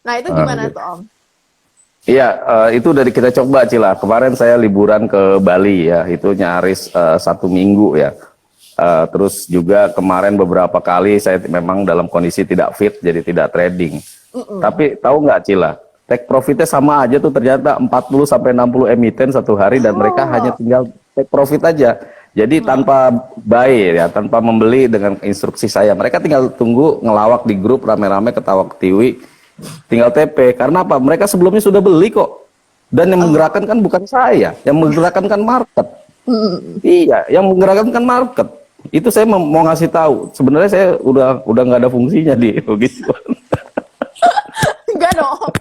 Nah, itu gimana tuh, Om? Iya, itu dari kita coba Cila. Kemarin saya liburan ke Bali ya, itu nyaris 1 minggu ya. Terus juga kemarin beberapa kali saya memang dalam kondisi tidak fit, jadi tidak trading. Tapi tahu nggak Cila, take profitnya sama aja tuh ternyata 40 sampai 60 emiten satu hari dan mereka hanya Oh, tinggal take profit aja. Jadi tanpa buy ya, tanpa membeli dengan instruksi saya. Mereka tinggal tunggu ngelawak di grup rame-rame ketawa ketiwi, tinggal TP. Karena apa? Mereka sebelumnya sudah beli kok. Dan yang menggerakkan kan bukan saya, yang menggerakkan kan market. Iya, yang menggerakkan kan market. Itu saya mau ngasih tahu. Sebenarnya saya udah nggak ada fungsinya di begitu. enggak dong.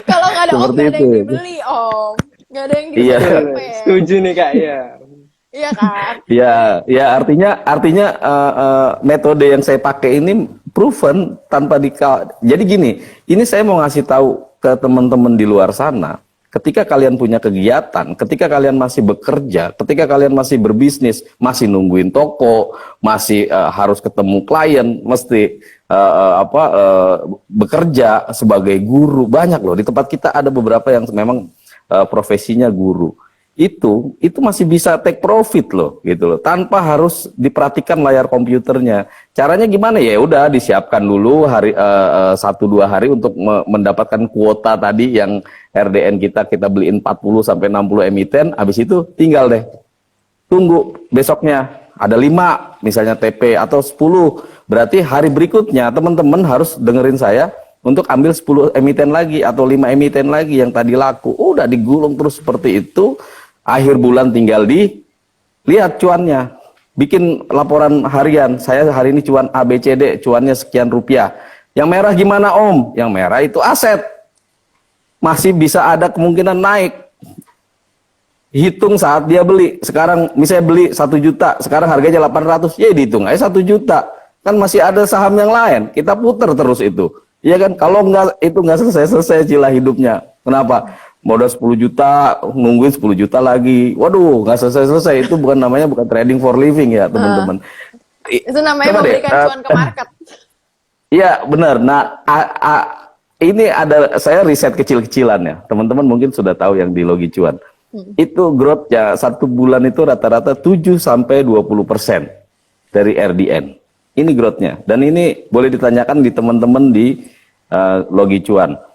Kalau nggak ada Om, Seperti nggak ada itu. yang dibeli, Om. Nggak ada yang bisa Iya. TP. Setuju nih Kak ya. Iya kan? Ya artinya metode yang saya pakai ini proven tanpa Jadi gini, ini saya mau ngasih tahu ke teman-teman di luar sana. Ketika kalian punya kegiatan, ketika kalian masih bekerja, ketika kalian masih berbisnis, masih nungguin toko, masih harus ketemu klien, mesti bekerja sebagai guru, banyak loh di tempat kita ada beberapa yang memang profesinya guru. Itu masih bisa take profit loh gitu loh, tanpa harus diperhatikan layar komputernya. Caranya gimana ya? Udah disiapkan dulu hari 1-2 hari untuk mendapatkan kuota tadi yang RDN kita beliin 40 sampai 60 emiten. Habis itu tinggal deh tunggu besoknya ada 5 misalnya TP atau 10. Berarti hari berikutnya teman-teman harus dengerin saya untuk ambil 10 emiten lagi atau 5 emiten lagi yang tadi laku. Udah digulung terus seperti itu. Akhir bulan tinggal lihat cuannya. Bikin laporan harian. Saya hari ini cuan ABCD, cuannya sekian rupiah. Yang merah gimana Om? Yang merah itu aset. Masih bisa ada kemungkinan naik. Hitung saat dia beli. Sekarang misalnya beli 1 juta, sekarang harganya 800, ya dihitung aja 1 juta. Kan masih ada saham yang lain. Kita putar terus itu. Iya kan? Kalau itu nggak selesai Cila hidupnya. Kenapa? Modal 10 juta, nungguin 10 juta lagi. Waduh, nggak selesai. Itu bukan trading for living ya, teman-teman. Itu namanya Coba deh, memberikan cuan ke market. Iya, benar. Nah, ini saya riset kecil-kecilan ya. Teman-teman mungkin sudah tahu yang di Logi Cuan. Itu growth-nya 1 bulan itu rata-rata 7 sampai 20% dari RDN. Ini growth-nya. Dan ini boleh ditanyakan di teman-teman di Logi Cuan.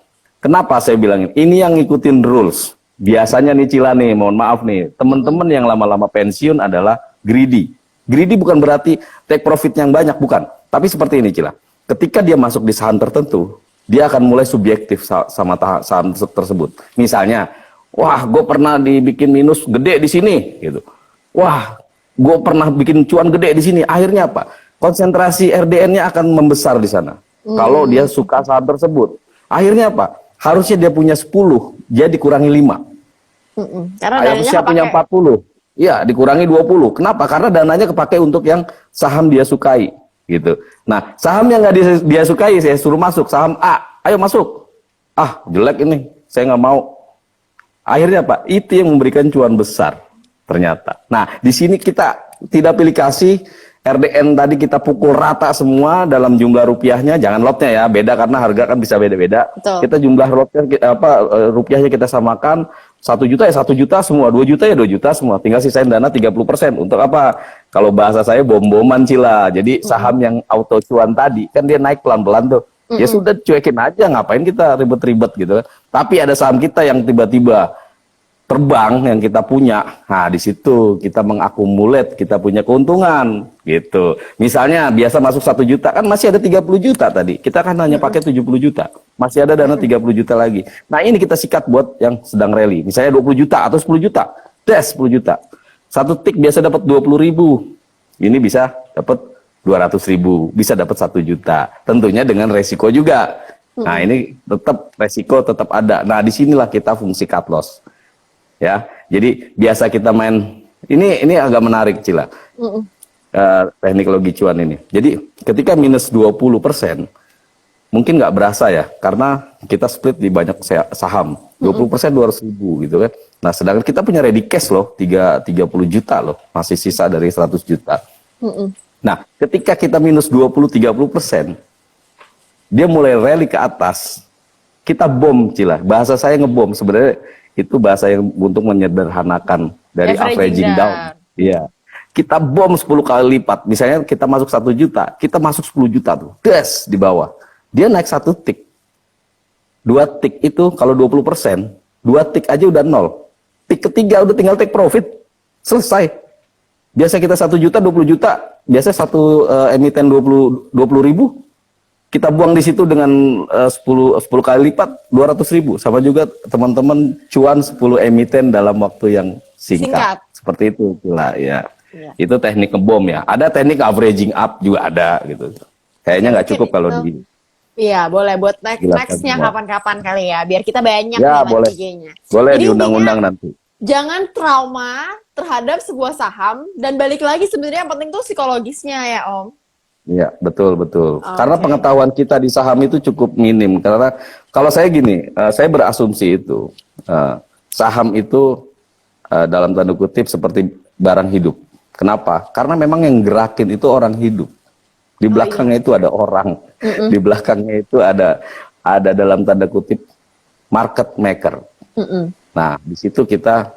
Kenapa saya bilang ini yang ngikutin rules? Biasanya nih Cila nih, mohon maaf nih, teman-teman yang lama-lama pensiun adalah greedy. Greedy bukan berarti take profit yang banyak, bukan. Tapi seperti ini Cila, ketika dia masuk di saham tertentu, dia akan mulai subjektif sama saham tersebut. Misalnya, wah gue pernah dibikin minus gede di sini, gitu. Wah, gue pernah bikin cuan gede di sini. Akhirnya apa? Konsentrasi RDN-nya akan membesar di sana. Kalau dia suka saham tersebut. Akhirnya apa? Harusnya dia punya 10, dia dikurangi 5. Karena Harusnya punya 40. Ya, dikurangi 20. Kenapa? Karena dananya kepake untuk yang saham dia sukai, gitu. Nah, saham yang nggak dia sukai, saya suruh masuk. Saham A, ayo masuk. Ah, jelek ini, saya nggak mau. Akhirnya apa? Itu yang memberikan cuan besar, ternyata. Nah, di sini kita tidak pilih kasih. RDN tadi kita pukul rata semua dalam jumlah rupiahnya, jangan lotnya ya, beda karena harga kan bisa beda-beda. Kita jumlah lotnya rupiahnya kita samakan, 1 juta ya 1 juta semua, 2 juta ya 2 juta semua, tinggal sisain dana 30%. Untuk apa? Kalau bahasa saya bom-boman Cila. Jadi saham yang auto cuan tadi kan dia naik pelan-pelan tuh. Ya sudah cuekin aja, ngapain kita ribet-ribet gitu. Tapi ada saham kita yang tiba-tiba terbang yang kita punya, nah di situ kita mengakumulat, kita punya keuntungan gitu. Misalnya biasa masuk 1 juta kan masih ada 30 juta tadi, kita kan hanya pakai 70 juta, masih ada dana 30 juta lagi. Nah ini kita sikat buat yang sedang rally, misalnya 20 juta atau 10 juta, 10 juta, 1 tik biasa dapat 20.000, ini bisa dapat 200.000, bisa dapat 1 juta, tentunya dengan resiko juga. Nah ini tetap resiko tetap ada. Nah disinilah kita fungsi cut loss. Ya, jadi biasa kita main ini agak menarik Cila, teknik Logi Cuan ini. Jadi ketika minus 20%, mungkin nggak berasa ya, karena kita split di banyak saham, 20% 200.000 gitu kan. Nah, sedangkan kita punya ready cash loh, 30 juta loh, masih sisa dari 100 juta. Nah, ketika kita minus 20-30%, dia mulai rally ke atas, kita bom Cila. Bahasa saya ngebom, sebenarnya itu bahasa yang untuk menyederhanakan dari averaging down. Iya. Kita bom 10 kali lipat. Misalnya kita masuk 1 juta, kita masuk 10 juta tuh. Des di bawah. Dia naik 1 tick. 2 tick itu kalau 20%, 2 tick aja udah 0. Tick ketiga udah tinggal take profit. Selesai. Biasa kita 1 juta, 20 juta, biasa satu emiten 20 ribu. Kita buang di situ dengan 10 kali lipat 200.000. Sama juga teman-teman cuan 10 emiten dalam waktu yang singkat. Seperti itu pula ya. Itu teknik ngebom ya. Ada teknik averaging up juga ada gitu. Kayaknya nggak cukup kalau di. Iya, boleh buat nextnya kapan-kapan kali ya, biar kita banyak ya, boleh. IG-nya. Boleh di undang-undang nanti. Jangan trauma terhadap sebuah saham dan balik lagi sebenarnya yang penting tuh psikologisnya ya Om. Iya, betul. Karena pengetahuan kita di saham itu cukup minim. Karena kalau saya gini, saya berasumsi itu saham itu dalam tanda kutip seperti barang hidup. Kenapa? Karena memang yang gerakin itu orang hidup. Di belakangnya itu ada orang. Di belakangnya itu ada dalam tanda kutip market maker. Nah, di situ kita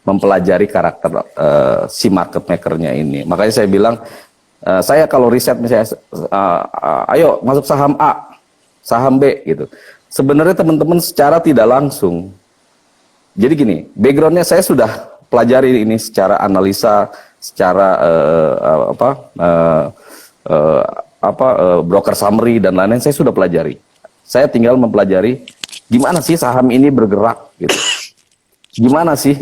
mempelajari karakter si market makernya ini. Makanya saya bilang, saya kalau riset misalnya, ayo masuk saham A, saham B gitu. Sebenarnya teman-teman secara tidak langsung. Jadi gini, backgroundnya saya sudah pelajari ini secara analisa, secara broker summary dan lain-lain. Saya sudah pelajari. Saya tinggal mempelajari gimana sih saham ini bergerak gitu. Gimana sih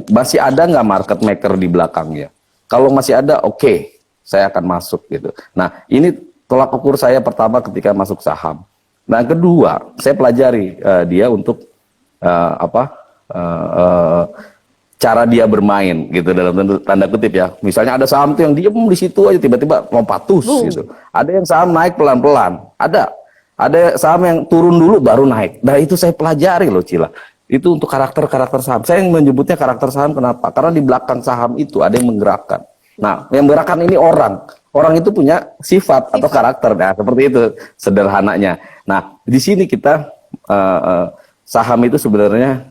masih ada nggak market maker di belakangnya? Kalau masih ada, oke. Saya akan masuk gitu. Nah, ini tolak ukur saya pertama ketika masuk saham. Nah, kedua, saya pelajari dia untuk cara dia bermain gitu dalam tanda kutip ya. Misalnya ada saham tuh yang diem di situ aja tiba-tiba lompatus gitu. Ada yang saham naik pelan-pelan. Ada saham yang turun dulu baru naik. Nah, itu saya pelajari loh Cila. Itu untuk karakter saham. Saya yang menyebutnya karakter saham kenapa? Karena di belakang saham itu ada yang menggerakkan. Nah, yang menggerakkan ini orang. Orang itu punya sifat atau karakter. Nah, seperti itu sederhananya. Nah, di sini kita saham itu sebenarnya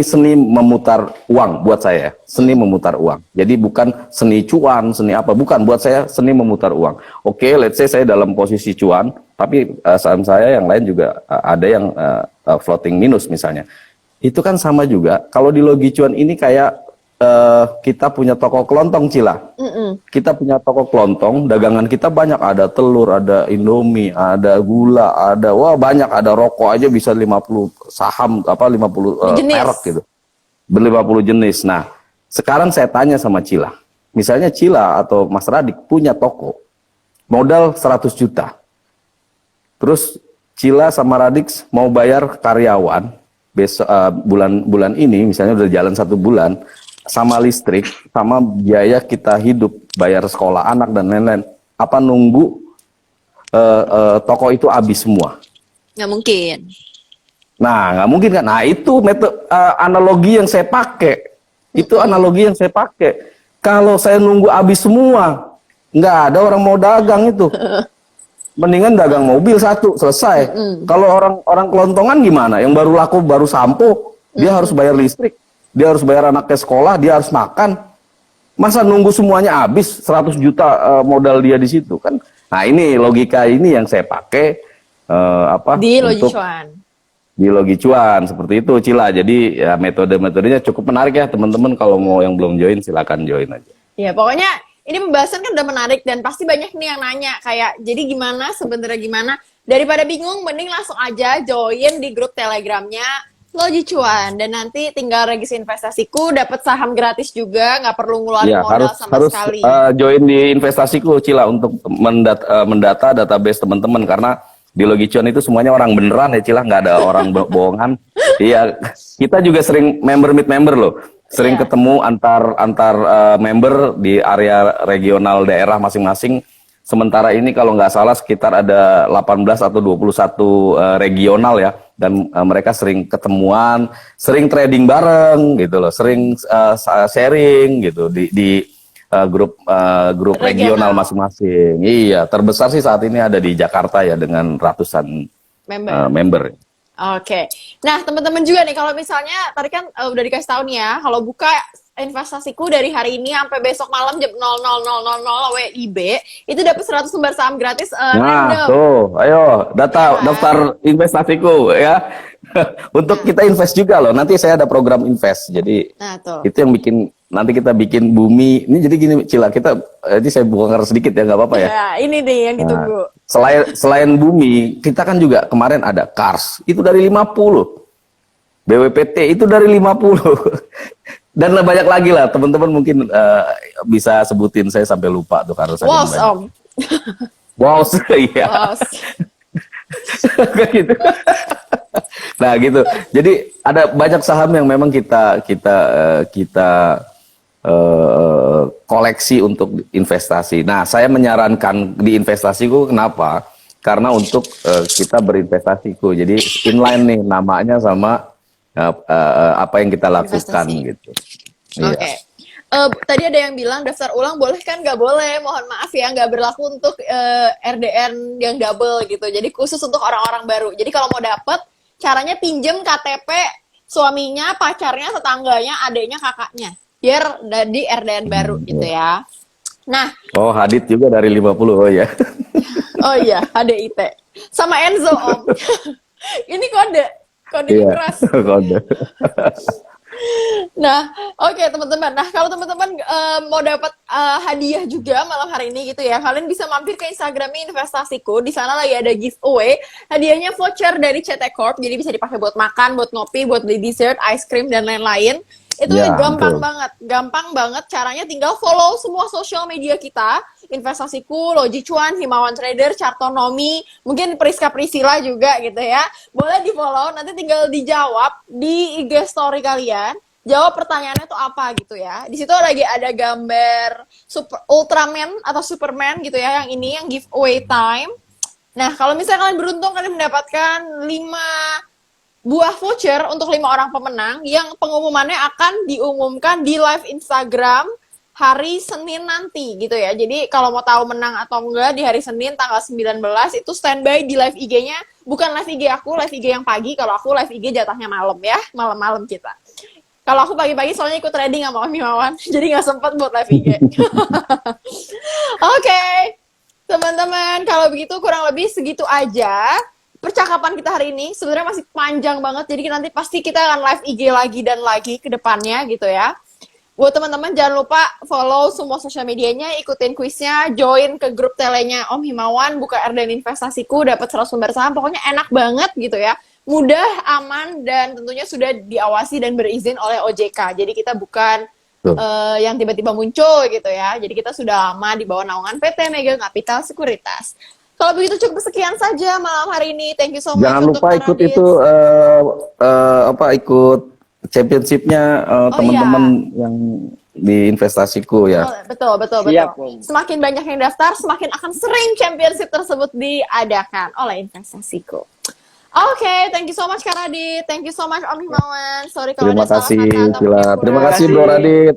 seni memutar uang buat saya. Seni memutar uang. Jadi bukan seni cuan, seni apa. Bukan, buat saya seni memutar uang. Oke, let's say saya dalam posisi cuan, tapi saham saya yang lain juga ada yang floating minus misalnya. Itu kan sama juga. Kalau di Logi Cuan ini kayak kita punya toko kelontong Cila. Kita punya toko kelontong, dagangan kita banyak, ada telur, ada Indomie, ada gula, ada banyak, ada rokok aja bisa 50 saham 50 merek gitu. Ber-50 jenis. Nah, sekarang saya tanya sama Cila. Misalnya Cila atau Mas Radik punya toko. Modal 100 juta. Terus Cila sama Radik mau bayar karyawan besok bulan ini misalnya udah jalan 1 bulan. Sama listrik, sama biaya kita hidup, bayar sekolah anak dan lain-lain. Apa nunggu toko itu habis semua? Nggak mungkin. Nah, nggak mungkin kan? Nah, itu metode analogi yang saya pakai. Itu analogi yang saya pakai. Kalau saya nunggu habis semua, nggak ada orang mau dagang itu. Mendingan dagang mobil 1, selesai. Kalau orang kelontongan gimana? Yang baru laku, baru sampo, dia harus bayar listrik. Dia harus bayar anaknya sekolah, dia harus makan. Masa nunggu semuanya habis 100 juta modal dia di situ kan? Nah, ini logika ini yang saya pakai di Logi Cuan. Di Logi Cuan seperti itu Cila. Jadi ya metode-metodenya cukup menarik ya teman-teman. Kalau mau yang belum join silakan join aja. Ya pokoknya ini pembahasan kan udah menarik dan pasti banyak nih yang nanya kayak jadi gimana sebenarnya gimana. Daripada bingung mending langsung aja join di grup Telegramnya Logi Cuan dan nanti tinggal regis investasiku dapat saham gratis juga, nggak perlu ngeluarin modal sama sekali. Join di investasiku Cila untuk mendata database teman-teman karena di Logi Cuan itu semuanya orang beneran ya Cila, nggak ada orang bohongan. Iya, kita juga sering meet member loh, sering ketemu antar member di area regional daerah masing-masing. Sementara ini kalau nggak salah sekitar ada 18 atau 21 regional ya. Dan mereka sering ketemuan, sering trading bareng gitu loh, sering sharing gitu di grup regional Regional. masing-masing. Iya, terbesar sih saat ini ada di Jakarta ya dengan ratusan Member. member. Oke. Nah, teman-teman juga nih, kalau misalnya tadi kan udah dikasih tahu nih ya, kalau buka investasiku dari hari ini sampai besok malam jam 00.00 WIB, itu dapat 100 lembar saham gratis Nah, random. tuh, ayo Ya kan? daftar investasiku ya. Untuk kita invest juga loh. Nanti saya ada program invest. Jadi Nah, tuh. itu yang bikin nanti kita bikin bumi. Ini jadi gini Cila, kita ini saya bongkar sedikit ya nggak apa-apa ya. Ya, ini nih yang Nah, ditunggu. selain bumi, kita kan juga kemarin ada Kars. Itu dari 50. BWPT itu dari 50. Dan banyak lagi lah, teman-teman mungkin bisa sebutin, saya sampai lupa tuh karena saya Wow, banyak. Om. Wow, iya. Wow. Kayak gitu. Nah, gitu. Jadi ada banyak saham yang memang kita koleksi untuk investasi. Nah, saya menyarankan di investasiku kenapa? Karena untuk kita berinvestasiku. Jadi inline nih namanya sama apa yang kita lakukan Investasi. gitu. Oke. Iya. Tadi ada yang bilang daftar ulang boleh kan? Nggak boleh. Mohon maaf ya, nggak berlaku untuk RDN yang double gitu. Jadi khusus untuk orang-orang baru. Jadi kalau mau dapet, caranya pinjem KTP suaminya, pacarnya, tetangganya, adiknya, kakaknya. Biar jadi RDN baru gitu ya. Nah, Oh, Hadit juga dari 50. Oh ya. oh iya, HDIT. Sama Enzo, Om. Ini kode Iya. keras. Kode. Nah, oke teman-teman. Nah, kalau teman-teman mau dapat hadiah juga malam hari ini gitu ya, kalian bisa mampir ke Instagramnya Investasiku. Di sana lagi ada giveaway. Hadiahnya voucher dari CT Corp. Jadi bisa dipakai buat makan, buat ngopi, buat beli dessert, ice cream dan lain-lain. Itu Ya, gampang betul. banget. Gampang banget caranya, tinggal follow semua sosial media kita. Investasiku, Loji Cuan, Himawan Trader, Chartonomi, mungkin Priska Priscila juga gitu ya. Boleh di-follow, nanti tinggal dijawab di IG story kalian. Jawab pertanyaannya tuh apa gitu ya. Di situ lagi ada gambar Super Ultraman atau Superman gitu ya, yang ini yang giveaway time. Nah, kalau misalnya kalian beruntung, kalian mendapatkan 5 buah voucher untuk 5 orang pemenang yang pengumumannya akan diumumkan di live Instagram hari Senin nanti gitu ya. Jadi kalau mau tahu menang atau enggak di hari Senin tanggal 19 itu standby di live IG-nya. Bukan live IG aku, live IG yang pagi. Kalau aku live IG jatahnya malam ya, malam-malam kita. Kalau aku pagi-pagi soalnya ikut trading sama Om Himawan, jadi nggak sempat buat live IG. Oke, teman-teman, kalau begitu kurang lebih segitu aja percakapan kita hari ini. Sebenarnya masih panjang banget, jadi nanti pasti kita akan live IG lagi dan lagi ke depannya gitu ya. Buat teman-teman jangan lupa follow semua sosial medianya, ikutin kuisnya, join ke grup telenya Om Himawan, buka RDN Investasiku, dapat 100 lembar saham. Pokoknya enak banget gitu ya. Mudah, aman, dan tentunya sudah diawasi dan berizin oleh OJK. Jadi kita bukan Tuh. yang tiba-tiba muncul gitu ya. Jadi kita sudah lama di bawah naungan PT Mega Capital Sekuritas. Kalau begitu cukup sekian saja malam hari ini. Thank you so much Jangan untuk lupa ikut Radit. itu ikut championship-nya teman-teman yang di investasiku ya. Betul, betul, Siap, betul. Om. Semakin banyak yang daftar, semakin akan sering championship tersebut diadakan oleh investasiku. Oke, thank you so much Kak Radit. Thank you so much Om Himawan. Sorry kalau Terima ada salah kasih, kata atau Cila. mungkin Terima kurang. kasih, Bro Radit.